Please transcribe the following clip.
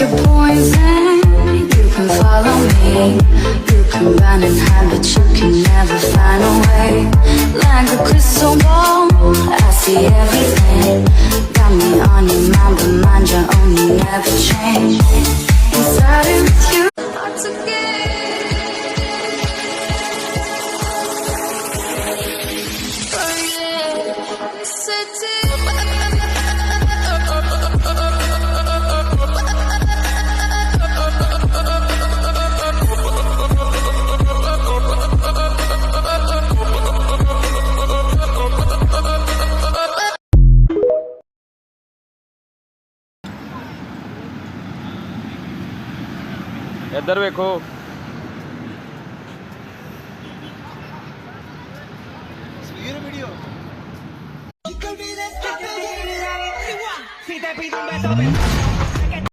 your poison. You can follow me. You can run and hide, but you can never find a way. Like a crystal ball, I see everything. Got me on your mind, but mind your own, you never change. Started with you. इधर देखो।